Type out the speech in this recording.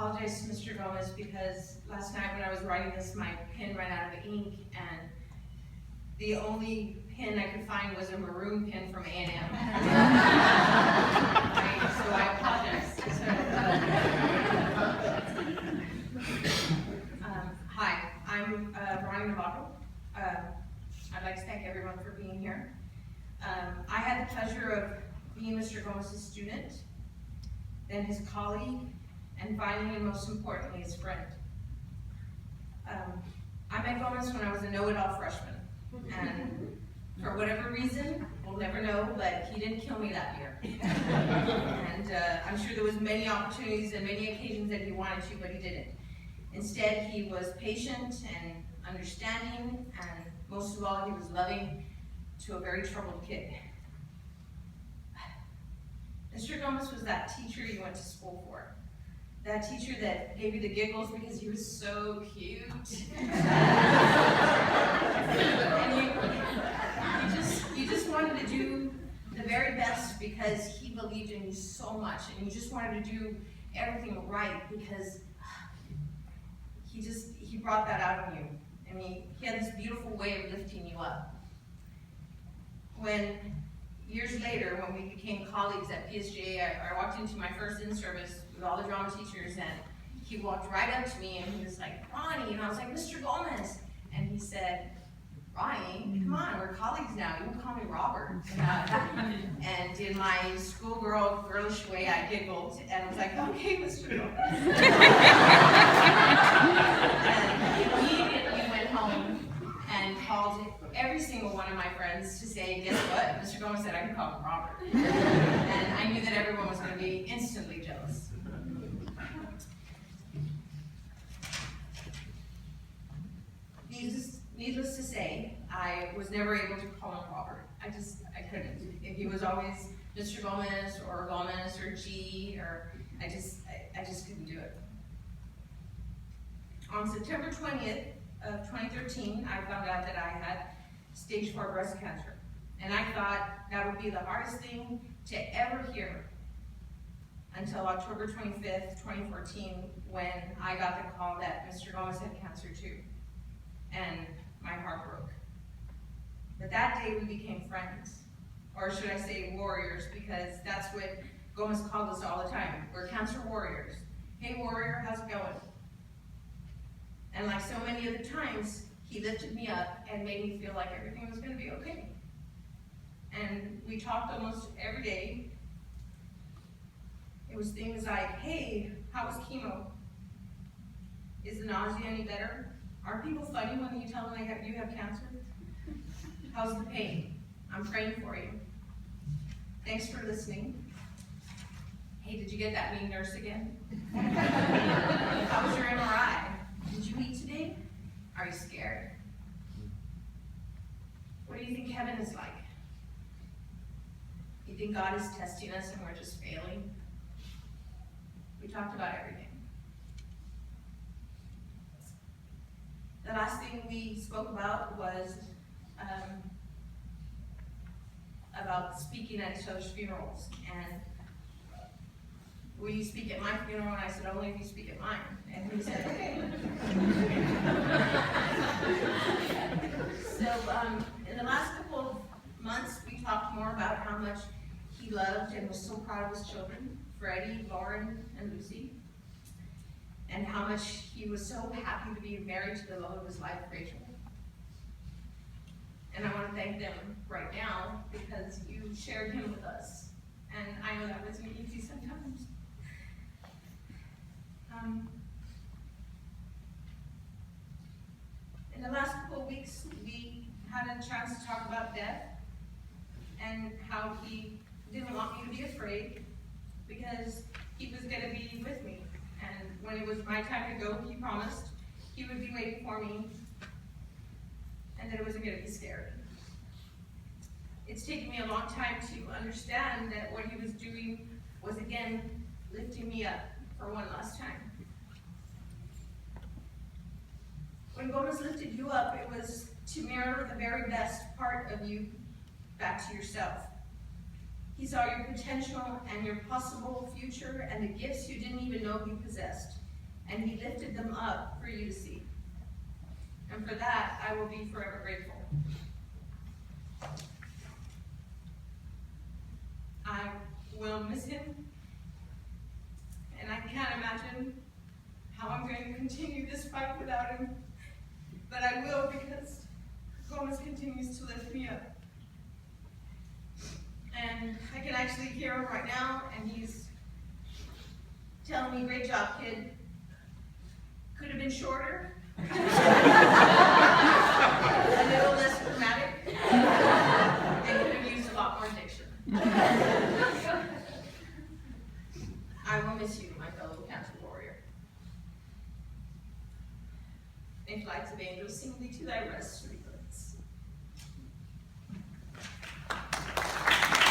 apologize to Mr. Gomez because last night when I was writing this, my pen ran out of ink, and the only pen I could find was a maroon pen from A&M. So I apologize. Hi, I'm Ronnie Navarro. I'd like to thank everyone for being here. I had the pleasure of being Mr. Gomez's student, then his colleague, and finally, and most importantly, his friend. I met Gomez when I was a know-it-all freshman, and for whatever reason, we'll never know, but he didn't kill me that year. And I'm sure there was many opportunities and many occasions that he wanted to, but he didn't. Instead, he was patient and understanding, and most of all, he was loving to a very troubled kid. Mr. Gomez was that teacher you went to school for. That teacher that gave you the giggles because he was so cute. And you just wanted to do the very best because he believed in you so much, and you just wanted to do everything right because he brought that out of you. And he had this beautiful way of lifting you up. When years later, when we became colleagues at PSJ, I walked into my first in-service with all the drama teachers, and he walked right up to me and he was like, Ronnie, and I was like, Mr. Gomez. And he said, Ronnie, come on, we're colleagues now, you can call me Robert. And in my schoolgirl, girlish way, I giggled and was like, okay, Mr. Gomez. And immediately went home and called every single one of my friends to say, guess what? Mr. Gomez said I could call him Robert. And I knew that everyone was going to be instantly jealous. Needless to say, I was never able to call him Robert. I couldn't. He was always Mr. Gomez or G, or I just couldn't do it. On September 20th of 2013, I found out that I had stage 4 breast cancer. And I thought that would be the hardest thing to ever hear until October 25th, 2014, when I got the call that Mr. Gomez had cancer too. And my heart broke. But that day we became friends, or should I say warriors, because that's what Gomez called us all the time. We're cancer warriors. Hey warrior, how's it going? And like so many other times, he lifted me up and made me feel like everything was going to be okay. And we talked almost every day. It was things like, hey, how was chemo? Is the nausea any better? Are people funny when you tell them you have cancer? How's the pain? I'm praying for you. Thanks for listening. Hey, did you get that mean nurse again? How was your MRI? Did you eat today? Are you scared? What do you think heaven is like? You think God is testing us and we're just failing? We talked about everything. The last thing we spoke about was about speaking at each other's funerals. And will you speak at my funeral? And I said, only if you speak at mine. And he said, okay. So in the last couple of months, we talked more about how much he loved and was so proud of his children, Freddie, Lauren, and Lucy, and how much he was so happy to be married to the love of his life, Rachel. And I want to thank them right now because you shared him with us. And I know that wasn't easy sometimes. In the last couple of weeks, we had a chance to talk about death and how he didn't want me to be afraid because he was going to be with me. And when it was my time to go, he promised he would be waiting for me and that it wasn't going to be scary. It's taken me a long time to understand that what he was doing was, again, lifting me up for one last time. When Gomez lifted you up, it was to mirror the very best part of you back to yourself. He saw your potential and your possible future and the gifts you didn't even know you possessed. and he lifted them up for you to see. And for that, I will be forever grateful. I will miss him, and I can't imagine how I'm going to continue this fight without him, but I will, because Gomez continues to lift me up. And I can actually hear him right now, and he's telling me, great job, kid. Could have been shorter. A little less dramatic. And could have used a lot more diction. I will miss you, my fellow cancer warrior. May flights of angels sing thee to thy rest.